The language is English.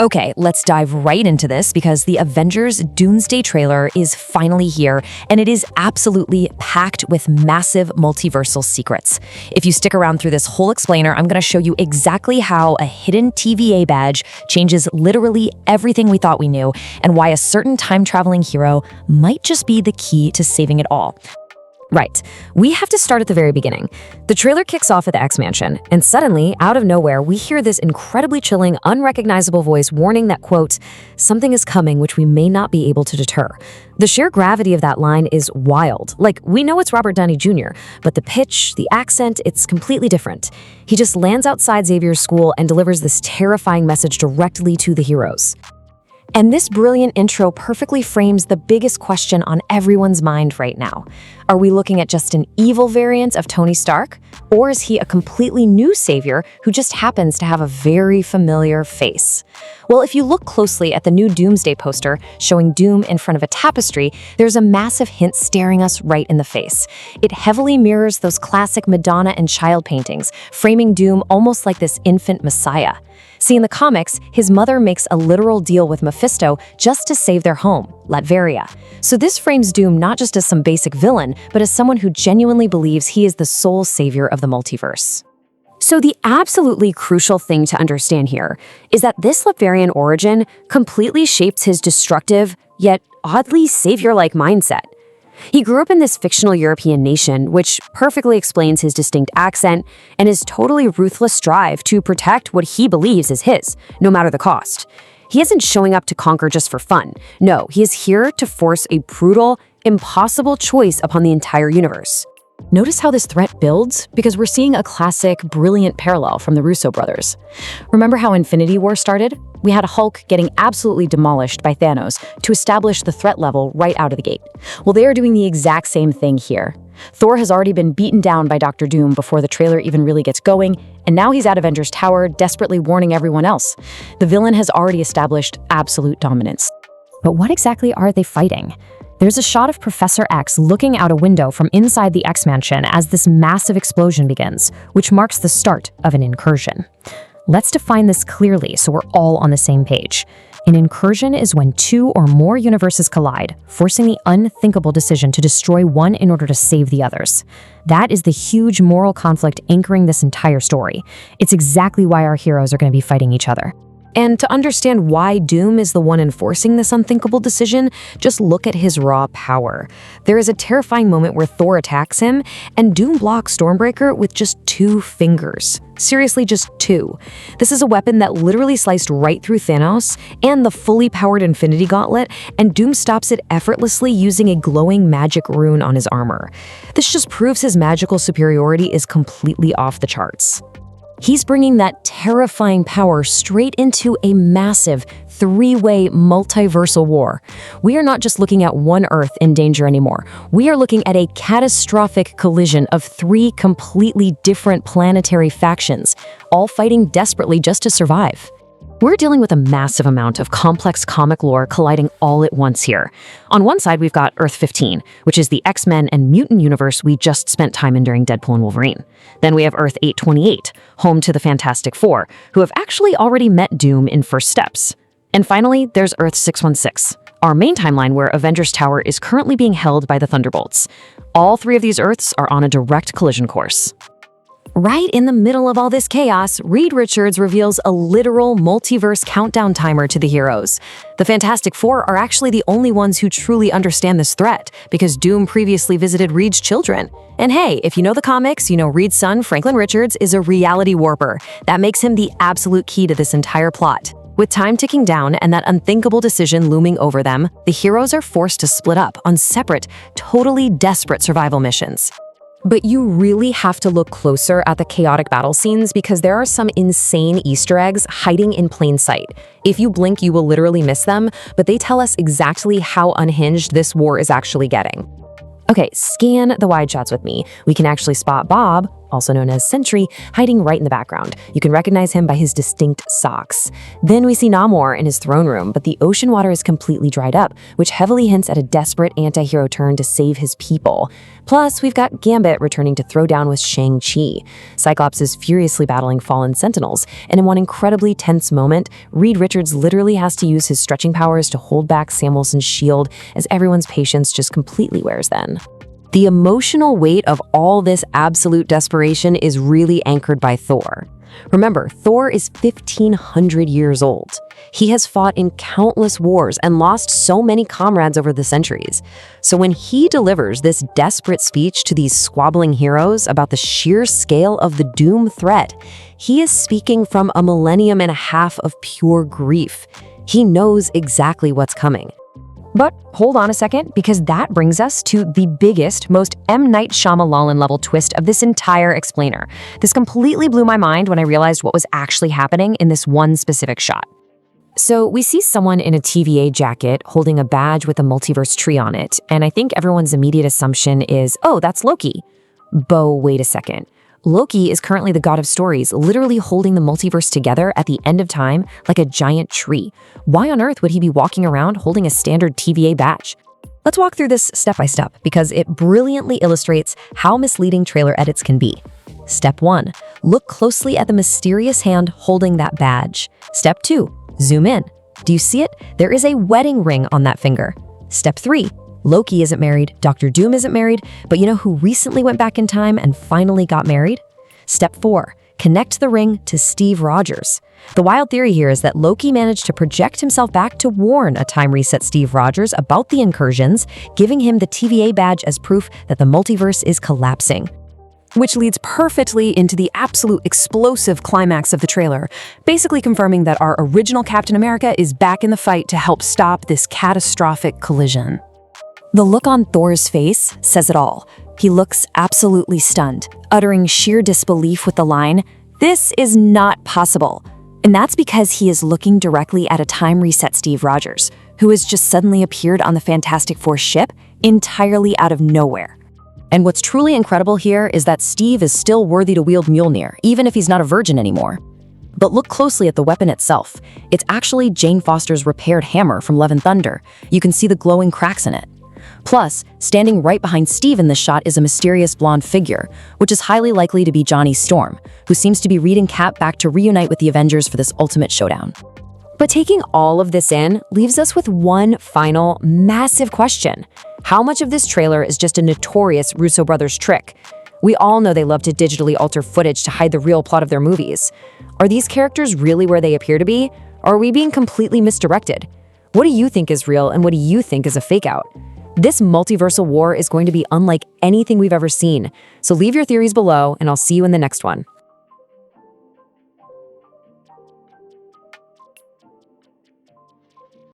Okay, let's dive right into this because the Avengers Doomsday trailer is finally here, and it is absolutely packed with massive multiversal secrets. If you stick around through this whole explainer, I'm going to show you exactly how a hidden TVA badge changes literally everything we thought we knew, and why a certain time-traveling hero might just be the key to saving it all. Right, we have to start at the very beginning. The trailer kicks off at the X-Mansion, and suddenly, out of nowhere, we hear this incredibly chilling, unrecognizable voice warning that, quote, something is coming which we may not be able to deter. The sheer gravity of that line is wild. Like, we know it's Robert Downey Jr., but the pitch, the accent, it's completely different. He just lands outside Xavier's school and delivers this terrifying message directly to the heroes. And this brilliant intro perfectly frames the biggest question on everyone's mind right now. Are we looking at just an evil variant of Tony Stark? Or is he a completely new savior who just happens to have a very familiar face? Well, if you look closely at the new Doomsday poster showing Doom in front of a tapestry, there's a massive hint staring us right in the face. It heavily mirrors those classic Madonna and child paintings, framing Doom almost like this infant messiah. See, in the comics, his mother makes a literal deal with Mephisto just to save their home, Latveria. So this frames Doom not just as some basic villain, but as someone who genuinely believes he is the sole savior of the multiverse. So the absolutely crucial thing to understand here is that this Latverian origin completely shapes his destructive, yet oddly savior-like mindset. He grew up in this fictional European nation, which perfectly explains his distinct accent and his totally ruthless drive to protect what he believes is his, no matter the cost. He isn't showing up to conquer just for fun. No, he is here to force a brutal, impossible choice upon the entire universe. Notice how this threat builds? Because we're seeing a classic, brilliant parallel from the Russo brothers. Remember how Infinity War started? We had Hulk getting absolutely demolished by Thanos to establish the threat level right out of the gate. Well, they are doing the exact same thing here. Thor has already been beaten down by Dr. Doom before the trailer even really gets going, and now he's at Avengers Tower, desperately warning everyone else. The villain has already established absolute dominance. But what exactly are they fighting? There's a shot of Professor X looking out a window from inside the X-Mansion as this massive explosion begins, which marks the start of an incursion. Let's define this clearly so we're all on the same page. An incursion is when two or more universes collide, forcing the unthinkable decision to destroy one in order to save the others. That is the huge moral conflict anchoring this entire story. It's exactly why our heroes are going to be fighting each other. And to understand why Doom is the one enforcing this unthinkable decision, just look at his raw power. There is a terrifying moment where Thor attacks him, and Doom blocks Stormbreaker with just 2 fingers. Seriously, just 2. This is a weapon that literally sliced right through Thanos and the fully powered Infinity Gauntlet, and Doom stops it effortlessly using a glowing magic rune on his armor. This just proves his magical superiority is completely off the charts. He's bringing that terrifying power straight into a massive 3-way multiversal war. We are not just looking at one Earth in danger anymore. We are looking at a catastrophic collision of 3 completely different planetary factions, all fighting desperately just to survive. We're dealing with a massive amount of complex comic lore colliding all at once here. On one side, we've got Earth 15, which is the X-Men and mutant universe we just spent time in during Deadpool and Wolverine. Then we have Earth 828, home to the Fantastic Four, who have actually already met Doom in First Steps. And finally, there's Earth 616, our main timeline where Avengers Tower is currently being held by the Thunderbolts. All 3 of these Earths are on a direct collision course. Right in the middle of all this chaos, Reed Richards reveals a literal multiverse countdown timer to the heroes. The Fantastic Four are actually the only ones who truly understand this threat, because Doom previously visited Reed's children. And hey, if you know the comics, you know Reed's son, Franklin Richards, is a reality warper. That makes him the absolute key to this entire plot. With time ticking down and that unthinkable decision looming over them, the heroes are forced to split up on separate, totally desperate survival missions. But you really have to look closer at the chaotic battle scenes because there are some insane Easter eggs hiding in plain sight. If you blink, you will literally miss them, but they tell us exactly how unhinged this war is actually getting. Okay, scan the wide shots with me. We can actually spot Bob, also known as Sentry, hiding right in the background. You can recognize him by his distinct socks. Then we see Namor in his throne room, but the ocean water is completely dried up, which heavily hints at a desperate anti-hero turn to save his people. Plus, we've got Gambit returning to throw down with Shang-Chi. Cyclops is furiously battling fallen Sentinels, and in one incredibly tense moment, Reed Richards literally has to use his stretching powers to hold back Sam Wilson's shield as everyone's patience just completely wears thin. The emotional weight of all this absolute desperation is really anchored by Thor. Remember, Thor is 1,500 years old. He has fought in countless wars and lost so many comrades over the centuries. So when he delivers this desperate speech to these squabbling heroes about the sheer scale of the doom threat, he is speaking from a millennium and a half of pure grief. He knows exactly what's coming. But hold on a second, because that brings us to the biggest, most M. Night Shyamalan-level twist of this entire explainer. This completely blew my mind when I realized what was actually happening in this one specific shot. So we see someone in a TVA jacket holding a badge with a multiverse tree on it, and I think everyone's immediate assumption is, oh, that's Loki. But wait a second. Loki is currently the god of stories, literally holding the multiverse together at the end of time like a giant tree. Why on earth would he be walking around holding a standard TVA badge? Let's walk through this step by step because it brilliantly illustrates how misleading trailer edits can be. Step 1. Look closely at the mysterious hand holding that badge. Step 2. Zoom in. Do you see it? There is a wedding ring on that finger. Step 3. Loki isn't married, Dr. Doom isn't married, but you know who recently went back in time and finally got married? Step 4. Connect the ring to Steve Rogers. The wild theory here is that Loki managed to project himself back to warn a time reset Steve Rogers about the incursions, giving him the TVA badge as proof that the multiverse is collapsing. Which leads perfectly into the absolute explosive climax of the trailer, basically confirming that our original Captain America is back in the fight to help stop this catastrophic collision. The look on Thor's face says it all. He looks absolutely stunned, uttering sheer disbelief with the line, "This is not possible." And that's because he is looking directly at a time reset Steve Rogers, who has just suddenly appeared on the Fantastic Four ship entirely out of nowhere. And what's truly incredible here is that Steve is still worthy to wield Mjolnir, even if he's not a virgin anymore. But look closely at the weapon itself. It's actually Jane Foster's repaired hammer from Love and Thunder. You can see the glowing cracks in it. Plus, standing right behind Steve in this shot is a mysterious blonde figure, which is highly likely to be Johnny Storm, who seems to be reading Cap back to reunite with the Avengers for this ultimate showdown. But taking all of this in leaves us with one final, massive question. How much of this trailer is just a notorious Russo brothers trick? We all know they love to digitally alter footage to hide the real plot of their movies. Are these characters really where they appear to be? Or are we being completely misdirected? What do you think is real and what do you think is a fake out? This multiversal war is going to be unlike anything we've ever seen. So leave your theories below and I'll see you in the next one.